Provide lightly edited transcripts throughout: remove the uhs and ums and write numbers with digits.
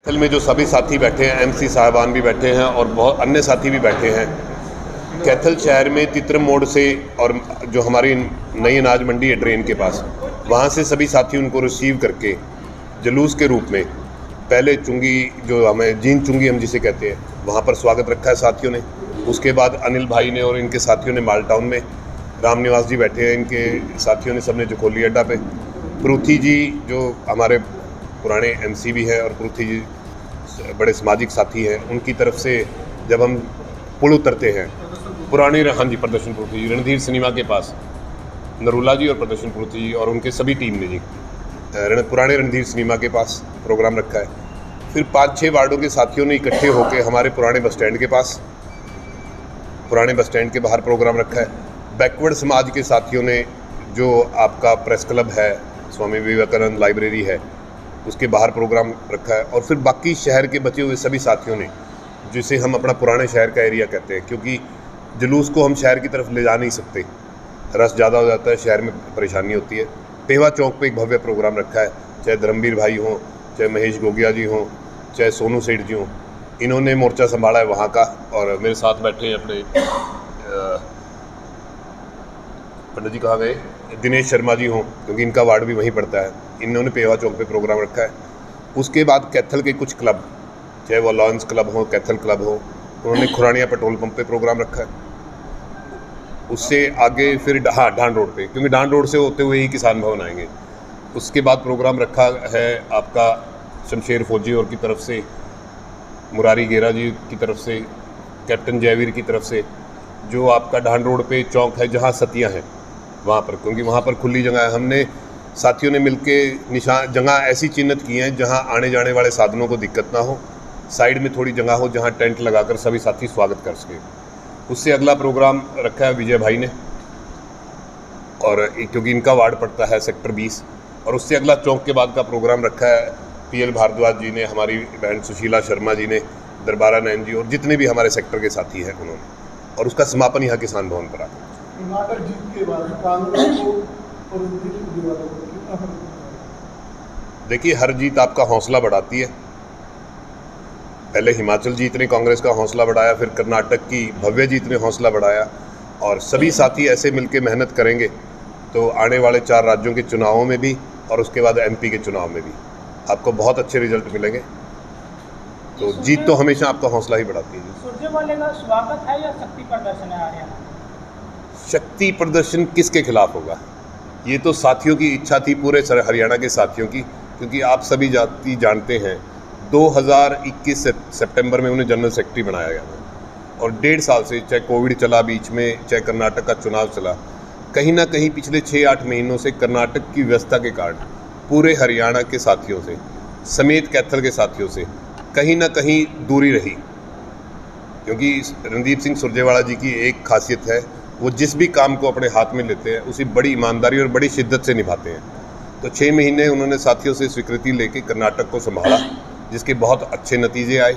कैथल में जो सभी साथी बैठे हैं, एमसी साहबान भी बैठे हैं और बहुत अन्य साथी भी बैठे हैं। कैथल शहर में तित्रम मोड़ से और जो हमारी नई अनाज मंडी है ड्रेन के पास, वहाँ से सभी साथी उनको रिसीव करके जुलूस के रूप में पहले चुंगी, जो हमें जीन चुंगी हम जिसे कहते हैं, वहाँ पर स्वागत रखा है साथियों ने। उसके बाद अनिल भाई ने और इनके साथियों ने माल टाउन में, राम निवास जी बैठे हैं, इनके साथियों ने सबने जकोली अड्डा पे, परूथी जी जो हमारे पुराने एमसी भी हैं और परूथी जी बड़े सामाजिक साथी हैं, उनकी तरफ से जब हम पुल उतरते हैं पुरानी, हाँ जी, प्रदर्शन परूथी जी, रणधीर सिनेमा के पास नरूला जी और प्रदर्शन परूथी जी और उनके सभी टीम ने जी पुराने रणधीर सिनेमा के पास प्रोग्राम रखा है। फिर 5-6 वार्डों के साथियों ने इकट्ठे होकर हमारे पुराने बस स्टैंड के पास, पुराने बस स्टैंड के बाहर प्रोग्राम रखा है। बैकवर्ड समाज के साथियों ने जो आपका प्रेस क्लब है, स्वामी विवेकानंद लाइब्रेरी है, उसके बाहर प्रोग्राम रखा है। और फिर बाकी शहर के बचे हुए सभी साथियों ने, जिसे हम अपना पुराने शहर का एरिया कहते हैं, क्योंकि जुलूस को हम शहर की तरफ ले जा नहीं सकते, रश ज़्यादा हो जाता है, शहर में परेशानी होती है। पेवा चौक पे एक भव्य प्रोग्राम रखा है, चाहे धर्मवीर भाई हों, चाहे महेश गोगिया जी हों, चाहे सोनू सेठ जी हों, इन्होंने मोर्चा संभाला है वहाँ का। और मेरे साथ बैठे अपने पंडित जी कहाँ गए, दिनेश शर्मा जी हों, क्योंकि इनका वार्ड भी वहीं पड़ता है, इन्होंने पेवा चौक पे प्रोग्राम रखा है। उसके बाद कैथल के कुछ क्लब, चाहे वो लॉन्स क्लब हो, कैथल क्लब हो, उन्होंने खुरानिया पेट्रोल पंप पे प्रोग्राम रखा है। उससे आगे फिर डांड रोड पे, क्योंकि डांड रोड से होते हुए ही किसान भवन आएंगे। उसके बाद प्रोग्राम रखा है आपका शमशेर फौजी और की तरफ से, मुरारी गेरा जी की तरफ से, कैप्टन जयवीर की तरफ से, जो आपका डांड रोड पे चौक है जहाँ सतियाँ हैं वहाँ पर, क्योंकि वहाँ पर खुली जगह है। हमने साथियों ने मिलके निशान जगह ऐसी चिन्हित की हैं जहाँ आने जाने वाले साधनों को दिक्कत ना हो, साइड में थोड़ी जगह हो जहाँ टेंट लगाकर सभी साथी स्वागत कर सकें। उससे अगला प्रोग्राम रखा है विजय भाई ने, और क्योंकि इनका वार्ड पड़ता है सेक्टर 20। और उससे अगला चौक के बाद का प्रोग्राम रखा है पीएल भारद्वाज जी ने, हमारी बहन सुशीला शर्मा जी ने, दरबारा नैन जी और जितने भी हमारे सेक्टर के साथी हैं उन्होंने। और उसका समापन यहाँ किसान भवन पर आकर। देखिए, हर जीत आपका हौसला बढ़ाती है। पहले हिमाचल जीत ने कांग्रेस का हौसला बढ़ाया, फिर कर्नाटक की भव्य जीत ने हौसला बढ़ाया, और सभी साथी ऐसे मिलके मेहनत करेंगे तो आने वाले 4 राज्यों के चुनावों में भी और उसके बाद एमपी के चुनाव में भी आपको बहुत अच्छे रिजल्ट मिलेंगे। तो जीत तो हमेशा आपका हौसला ही बढ़ाती है। सुरजेवाला का स्वागत है या शक्ति प्रदर्शन है हरियाणा? शक्ति प्रदर्शन किसके खिलाफ होगा? ये तो साथियों की इच्छा थी, पूरे हरियाणा के साथियों की, क्योंकि आप सभी जाति जानते हैं 2021 सितंबर में उन्हें जनरल सेक्रेटरी बनाया गया था, और 1.5 साल से, चाहे कोविड चला बीच में, चाहे कर्नाटक का चुनाव चला, कहीं ना कहीं पिछले 6-8 महीनों से कर्नाटक की व्यवस्था के कारण पूरे हरियाणा के साथियों से समेत कैथल के साथियों से कहीं ना कहीं दूरी रही। क्योंकि रणदीप सिंह सुरजेवाला जी की एक खासियत है, वो जिस भी काम को अपने हाथ में लेते हैं उसे बड़ी ईमानदारी और बड़ी शिद्दत से निभाते हैं। तो 6 महीने उन्होंने साथियों से स्वीकृति लेके कर्नाटक को संभाला, जिसके बहुत अच्छे नतीजे आए।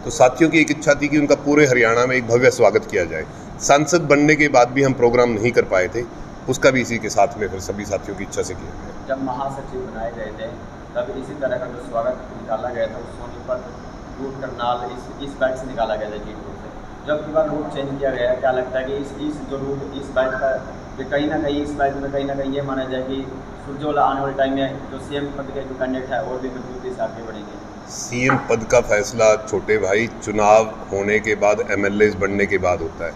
तो साथियों की एक इच्छा थी कि उनका पूरे हरियाणा में एक भव्य स्वागत किया जाए। सांसद बनने के बाद भी हम प्रोग्राम नहीं कर पाए थे, उसका भी इसी के साथ में फिर सभी साथियों की इच्छा से किया गया। जब महासचिव बनाए गए थे तब इसी तरह का जो स्वागत निकाला गया था, सोनीपत, रूट करनाल, इस बाइक से निकाला गया था जीत रोड से। जब की बार रूट चेंज किया गया है, क्या लगता है कि इस जो रूट इस बाइक का कहीं ना कहीं, इस बाइक में कहीं ना कहीं ये माना जाए कि सुरजेवाला आने वाले टाइम में जो सीएम पद के जो कैंडिडेट है और भी मजबूती से आगे बढ़ेंगे? सीएम पद का फैसला छोटे भाई चुनाव होने के बाद, एमएलए बनने के बाद होता है।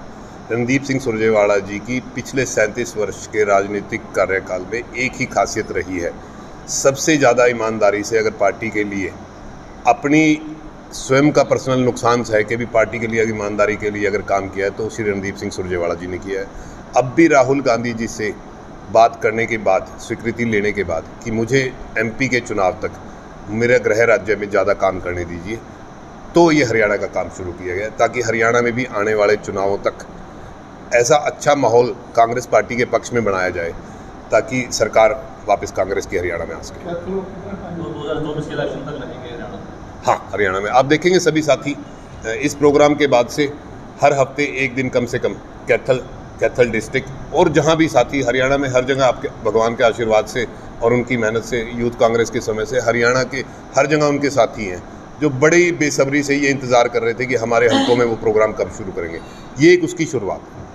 रणदीप सिंह सुरजेवाला जी की पिछले 37 वर्ष के राजनीतिक कार्यकाल में एक ही खासियत रही है, सबसे ज़्यादा ईमानदारी से अगर पार्टी के लिए अपनी स्वयं का पर्सनल नुकसान सह के भी पार्टी के लिए, ईमानदारी के लिए अगर काम किया है तो उसी रणदीप सिंह सुरजेवाला जी ने किया है। अब भी राहुल गांधी जी से बात करने के बाद, स्वीकृति लेने के बाद कि मुझे एमपी के चुनाव तक मेरे गृह राज्य में ज़्यादा काम करने दीजिए, तो ये हरियाणा का काम शुरू किया गया, ताकि हरियाणा में भी आने वाले चुनावों तक ऐसा अच्छा माहौल कांग्रेस पार्टी के पक्ष में बनाया जाए, ताकि सरकार वापस कांग्रेस की हरियाणा में आ सके। 2024 के इलेक्शन तक लगेंगे हरियाणा? हाँ, हरियाणा में आप देखेंगे सभी साथी इस प्रोग्राम के बाद से हर हफ्ते एक दिन कम से कम कैथल डिस्ट्रिक्ट और जहाँ भी साथी हरियाणा में, हर जगह आपके भगवान के आशीर्वाद से और उनकी मेहनत से, यूथ कांग्रेस के समय से हरियाणा के हर जगह उनके साथी हैं। जो बड़ी बेसब्री से ये इंतज़ार कर रहे थे कि हमारे हलकों में वो प्रोग्राम कब शुरू करेंगे। ये एक उसकी शुरुआत है।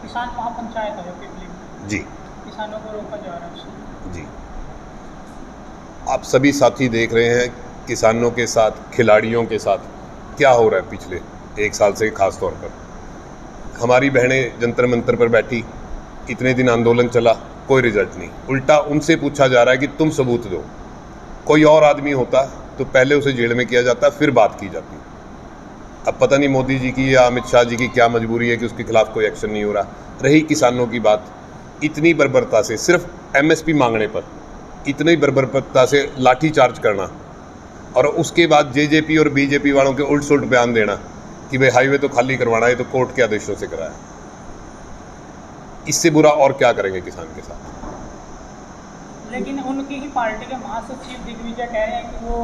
किसान महापंचायत है पिपली में, जी किसानों को रोका जा रहा है उससे। जी, आप सभी साथी देख रहे हैं किसानों के साथ, खिलाड़ियों के साथ क्या हो रहा है पिछले 1 साल से। ख़ास तौर पर हमारी बहनें जंतर मंतर पर बैठी, इतने दिन आंदोलन चला, कोई रिजल्ट नहीं। उल्टा उनसे पूछा जा रहा है कि तुम सबूत दो। कोई और आदमी होता तो पहले उसे जेल में किया जाता, फिर बात की जाती। अब पता नहीं मोदी जी की या अमित शाह जी की क्या मजबूरी है कि उसके खिलाफ कोई एक्शन नहीं हो रहा। रही किसानों की बात, इतनी बर्बरता से, सिर्फ MSP मांगने पर इतनी बर्बरता से लाठी चार्ज करना, और उसके बाद JJP और BJP वालों के उल्ट सुल्ट बयान देना कि भाई हाईवे तो खाली करवाना है, तो कोर्ट के आदेशों से कराया। इससे बुरा और क्या करेंगे किसान के साथ। लेकिन उनकी ही पार्टी के महासचिव दिग्विजय कह रहे हैं कि वो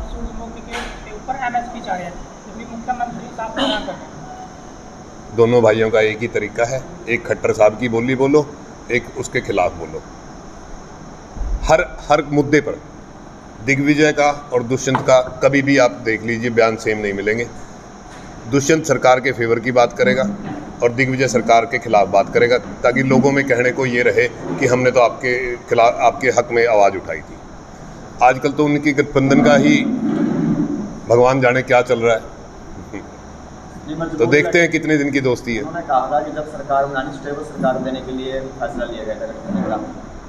सूरजमुखी के ऊपर MSP चाह रहे हैं, क्योंकि मुख्यमंत्री साहब मना कर रहे हैं। दोनों भाइयों का एक ही तरीका है, एक खट्टर साहब की बोली बोलो, एक उसके खिलाफ बोलो। हर मुद्दे पर दिग्विजय का और दुष्यंत का कभी भी आप देख लीजिए बयान सेम नहीं मिलेंगे। दुष्यंत सरकार के फेवर की बात करेगा और दिग्विजय सरकार के खिलाफ बात करेगा, ताकि लोगों में कहने को ये रहे कि हमने तो आपके खिलाफ, आपके हक में आवाज़ उठाई थी। आजकल तो उनकी गठबंधन का ही भगवान जाने क्या चल रहा है। तो देखते हैं कितने दिन की दोस्ती है। उन्होंने कहा था कि जब सरकार बनानी, स्टेबल सरकार देने के लिए फैसला लिया गया था,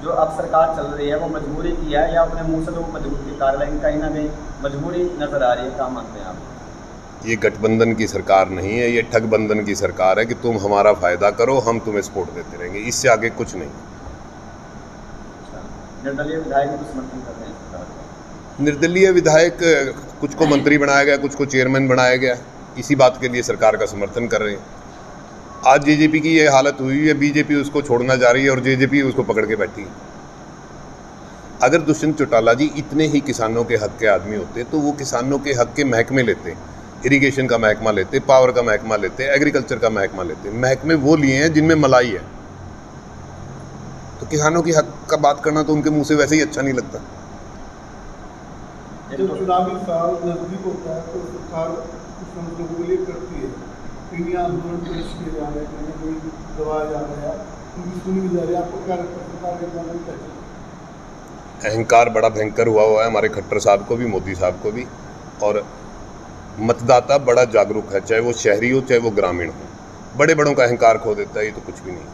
जो अब सरकार चल रही है वो मजबूरी की है या अपने मुंह से तो वो मजबूरी कर रहे हैं, कहीं ना कहीं मजबूरी नजर आ रही है। क्या मानते हैं आप? ये गठबंधन की सरकार नहीं है, ये ठगबंधन की सरकार है कि तुम हमारा फ़ायदा करो, हम तुम्हें सपोर्ट देते रहेंगे, इससे आगे कुछ नहीं। निर्दलीय विधायक भी समर्थन कर रहे हैं। निर्दलीय विधायक, कुछ को मंत्री बनाया गया, कुछ को चेयरमैन बनाया गया, इसी बात के लिए सरकार का समर्थन कर रहे हैं। आज JJP की ये हालत हुई है, BJP उसको छोड़ना जा रही है और JJP उसको पकड़ के बैठी है। अगर दुष्यंत चौटाला जी इतने ही किसानों के हक के आदमी होते तो वो किसानों के हक के महकमे लेते, इरिगेशन का महकमा लेते, पावर का महकमा लेते, एग्रीकल्चर का महकमा लेते। महकमे वो लिए हैं जिनमें मलाई है, तो किसानों की हक का बात करना तो उनके मुंह से वैसे ही अच्छा नहीं लगता। जब चुनावी साल नजदीक होता है तो सरकार कुछ लोगों के लिए करती है, इंडिया आंदोलन पेश किए जा रहे हैं, कहीं दबाया जा रहा है, उनकी सुनी जा रही है। आपको क्या लगता है सरकार के बारे में कैसे? अहंकार बड़ा भयंकर हुआ है हमारे खट्टर साहब को भी, मोदी साहब को भी, और मतदाता बड़ा जागरूक है, चाहे वो शहरी हो चाहे वो ग्रामीण हो। बड़े बड़ों का अहंकार खो देता है, ये तो कुछ भी नहीं।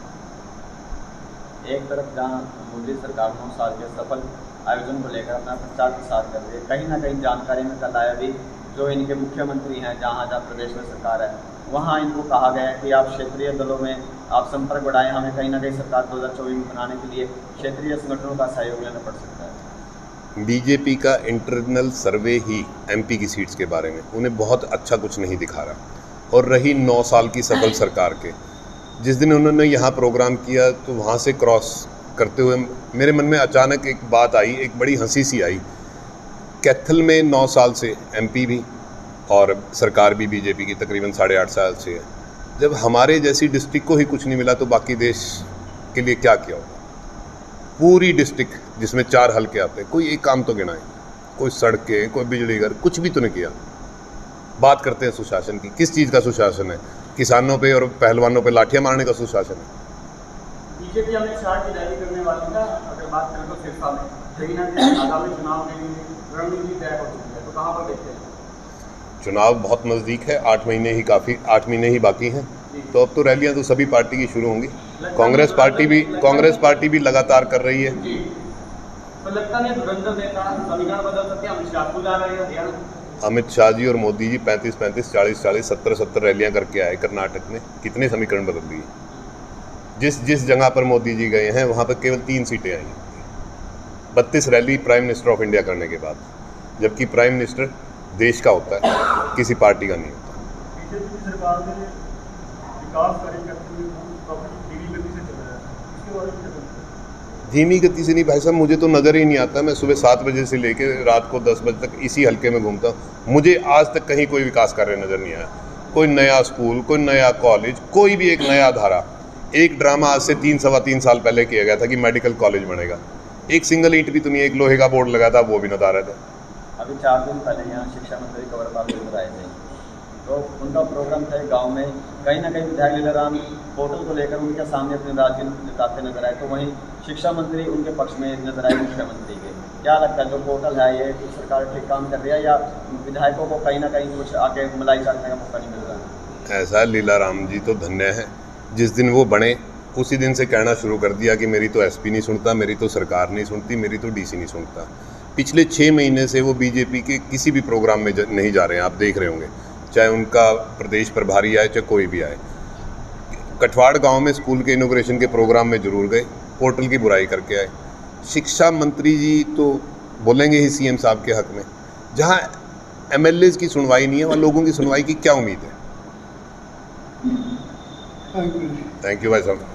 एक तरफ जहाँ मोदी सरकार 9 साल के सफल आयोजन को लेकर अपना प्रचार प्रसार कर रही है, कहीं ना कहीं जानकारी में कल आया भी जो इनके मुख्यमंत्री हैं, जहाँ प्रदेश में सरकार है, वहाँ इनको कहा गया है कि आप क्षेत्रीय दलों में आप संपर्क बढ़ाएं, हमें कहीं ना कहीं सरकार 2024 में बनाने के लिए क्षेत्रीय संगठनों का सहयोग लेना पड़ सकता है। BJP का इंटरनल सर्वे ही MP की सीट्स के बारे में उन्हें बहुत अच्छा कुछ नहीं दिखा रहा। और रही 9 साल की सफल सरकार के, जिस दिन उन्होंने यहाँ प्रोग्राम किया तो वहाँ से क्रॉस करते हुए मेरे मन में अचानक एक बात आई, एक बड़ी हंसी सी आई। कैथल में 9 साल से MP भी और सरकार भी BJP की तकरीबन 8.5 साल से है। जब हमारे जैसी डिस्ट्रिक्ट को ही कुछ नहीं मिला तो बाकी देश के लिए क्या किया होगा। पूरी डिस्ट्रिक्ट जिसमें 4 हलके आते हैं, कोई एक काम तो गिनाए, कोई सड़कें, कोई बिजली घर, कुछ भी तो नहीं किया। बात करते हैं सुशासन की, किस चीज़ का सुशासन है? किसानों पे और पहलवानों पे लाठियाँ मारने का सुशासन है। बीजेपी अमित शाह की रैली करने वाली था, अगर बात करें तो सिरसा में, लेकिन आगामी चुनाव के लिए रणनीति तय हो चुकी है, तो कहाँ पर देखते हैं? चुनाव बहुत नज़दीक है, 8 महीने ही बाकी हैं, तो अब तो रैलियां तो सभी पार्टी की शुरू होंगी। कांग्रेस पार्टी भी लगातार कर रही है। तो लगता नहीं धुरंधर नेता समीकरण बदल सकते हैं, अमित शाह को जा रहे हैं हरियाणा। अमित शाह जी और मोदी जी 35-35, 40-40, 70-70 रैलियां करके आए कर्नाटक में, कितने समीकरण बदल दिए। जिस जगह पर मोदी जी गए हैं वहाँ पर केवल 3 सीटें आई, 32 rally prime minister of India करने के बाद, जबकि प्राइम मिनिस्टर देश का होता है, किसी पार्टी का नहीं होता। बीजेपी की सरकार ने विकास कार्य करते हुए काफी धीमी गति से चल रहा है, इसके बारे में क्या कहते हैं? धीमी गति से नहीं भाई साहब, मुझे तो नज़र ही नहीं आता। मैं सुबह 7 बजे से लेके रात को 10 बजे तक इसी हल्के में घूमता हूँ, मुझे आज तक कहीं कोई विकास कार्य नज़र नहीं आया। कोई नया स्कूल, कोई नया कॉलेज, कोई भी एक नया धारा। एक ड्रामा आज से 3-3.25 साल पहले किया गया था कि मेडिकल कॉलेज बनेगा, एक सिंगल ईंट भी तो नहीं, एक लोहे का बोर्ड लगा था, वो भी नदारद है। अभी 4 दिन पहले यहाँ शिक्षा मंत्री कंवरपाल गुर्जर आए थे, तो उनका प्रोग्राम था गांव में। कहीं ना कहीं विधायक लीलाराम पोर्टल को लेकर उनके सामने अपनी नाराजगी जताते नजर आए, तो वहीं शिक्षा मंत्री उनके पक्ष में नजर आए मुख्यमंत्री के। क्या लगता है जो पोर्टल है ये सरकार ठीक काम कर रही है या विधायकों को कहीं ना कहीं कुछ आगे मलाई चाटने का मौका नहीं मिल रहा है? ऐसा लीलाराम जी तो धन्य है, जिस दिन वो बने उसी दिन से कहना शुरू कर दिया कि मेरी तो एसपी नहीं सुनता, मेरी तो सरकार नहीं सुनती, मेरी तो डीसी नहीं सुनता। पिछले 6 महीने से वो बीजेपी के किसी भी प्रोग्राम में नहीं जा रहे हैं, आप देख रहे होंगे, चाहे उनका प्रदेश प्रभारी आए चाहे कोई भी आए। कठवाड़ गांव में स्कूल के इनॉग्रेशन के प्रोग्राम में ज़रूर गए, पोर्टल की बुराई करके आए। शिक्षा मंत्री जी तो बोलेंगे ही सीएम साहब के हक में, जहां एमएलएज की सुनवाई नहीं है वहाँ लोगों की सुनवाई की क्या उम्मीद है? Thank you. थैंक यू भाई साहब।